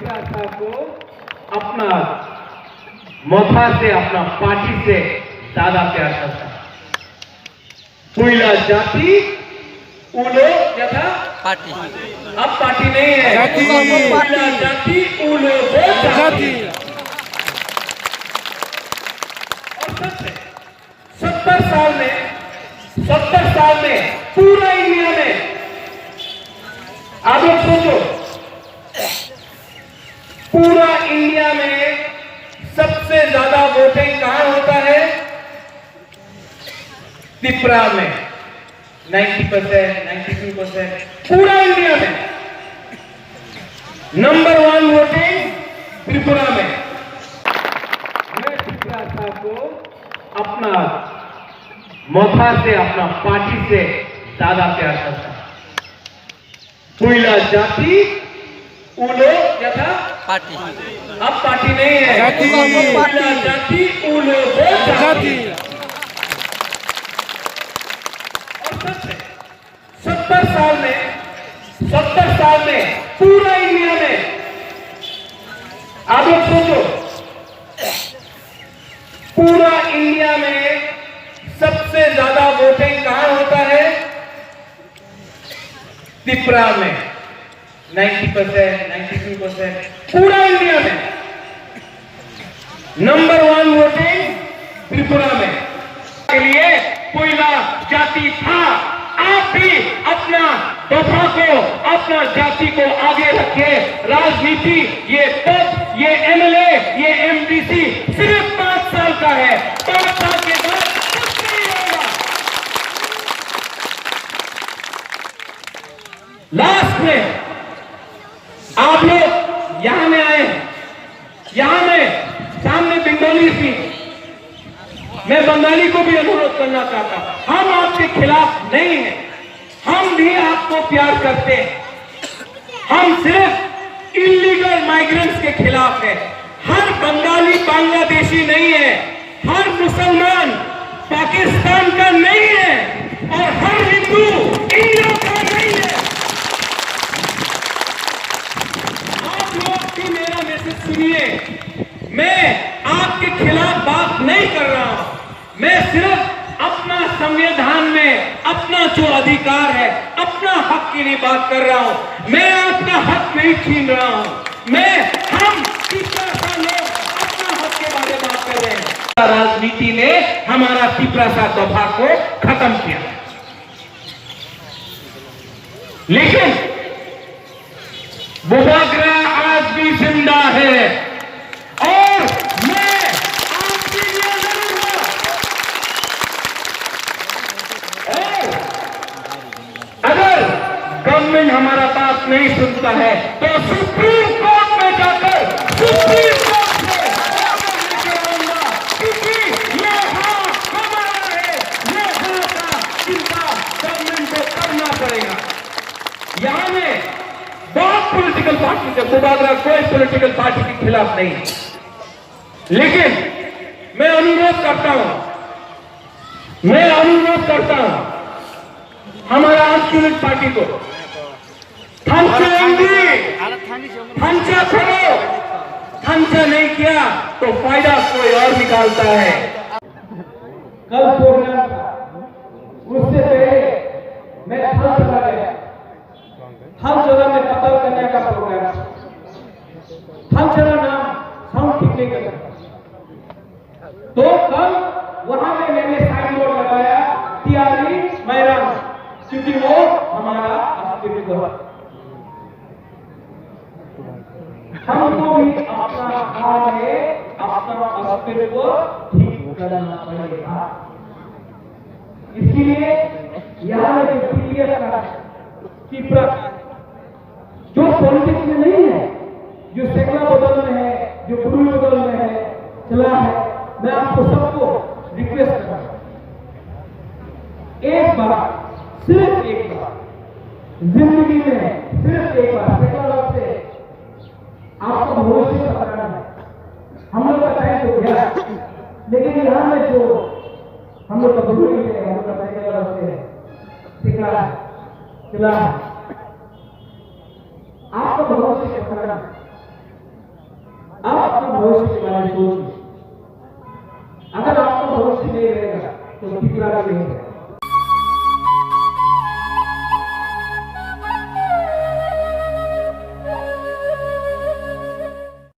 त्रिपुरा को अपना मथा से, अपना पार्टी से ज्यादा प्यार करता। कोयला जाति उलो क्या था? पार्टी। अब पार्टी नहीं है, कोयला जाति उलो जाति। और सच है, 70 साल में पूरा इंडिया में, आप लोग सोचो, पूरा इंडिया में सबसे ज्यादा वोटिंग कहां होता है? त्रिपुरा में 90%, 92%, पूरा इंडिया में नंबर 1 वोटिंग त्रिपुरा में। मैं त्रिपुरा को अपना मथा से, अपना पार्टी से ज्यादा प्यार करता। कोयला जाति उलो क्या था? पार्टी। अब पार्टी नहीं है, कोयला जाति उलो जाति। और सच है, 70 साल में पूरा इंडिया में, आप लोग सोचो, पूरा इंडिया में सबसे ज्यादा वोटिंग कहां होता है? त्रिपुरा में 90%, 92%, पूरा इंडिया में नंबर 1 वोटिंग त्रिपुरा में। के लिए कोयला जाति था। आप भी अपना दफा को, अपना जाति को आगे रखे। राजनीति, ये पद, ये एमएलए, ये एमडीसी सिर्फ 5 साल का है। 5 साल के बाद कुछ नहीं होगा। लास्ट में आप लोग यहां में आए, यहां में सामने बंगाली थी। मैं बंगाली को भी अनुरोध करना चाहता, हम आपके खिलाफ नहीं हैं, हम भी आपको प्यार करते हैं। हम सिर्फ इलीगल माइग्रेंट्स के खिलाफ है। हर बंगाली बांग्लादेशी नहीं है, हर मुसलमान पाकिस्तान का नहीं है, और हर हिंदू इंडिया का नहीं है। आप लोग भी मेरा मैसेज सुनिए। मैं आपके खिलाफ बात नहीं कर रहा हूं, मैं सिर्फ अपना संविधान में अपना जो अधिकार है, अपना हक के लिए बात कर रहा हूं। मैं आपका हक नहीं छीन रहा हूं। हम त्रिपुरा लोग अपना हक के बारे में बात कर रहे हैं। राजनीति ने हमारा त्रिपुरा दफा को खत्म किया, लेकिन बुबागरा आज भी जिंदा है। और मैं आपके लिए लड़ूंगा। अगर गवर्नमेंट हमारा बात नहीं सुनता है तो सुप्रीम कोर्ट में जाकर सुप्रीम कोर्ट से लेके आऊंगा, क्योंकि ये हाँ हमारा है। ये हाँ का चिंता गवर्नमेंट को करना पड़ेगा। यहां में बहुत पॉलिटिकल पार्टी से, बुबागरा कोई पॉलिटिकल पार्टी के खिलाफ नहीं है, लेकिन मैं अनुरोध करता हूं हमारा आंदोलन पार्टी को, थमचा करो। थमचा नहीं किया तो फायदा कोई और निकालता है। कल प्रोग्राम था, उससे पहले मैं थम चला गया। थम चला में कत्ल करने का प्रोग्राम था। थम चला नाम साउंड ठीक नहीं करता, तो कल वहां में मैंने साइन बोर्ड लगाया तियारी मैरान, क्योंकि वो हमारा अस्तित्व है। हमको भी अपना काम है, अपना अस्तित्व ठीक करना पड़ेगा। इसलिए यहाँ जो पीडीएफ का त्रिपुरा जो पॉलिटिक्स में नहीं है, जो सेकला बदल में है, जो गुरु बदल में है, चला है, मैं आपको सबको रिक्वेस्ट कर रहा हूं, एक बार, सिर्फ एक बार जिंदगी में, सिर्फ एक बार सेकला से आपको भविष्य पकड़ना है। हम लोग का टाइम तो गया, लेकिन यहाँ में जो हम लोग का बुजुर्ग है, हम लोग का सेकला से सिखला चला, आपको भविष्य पकड़ना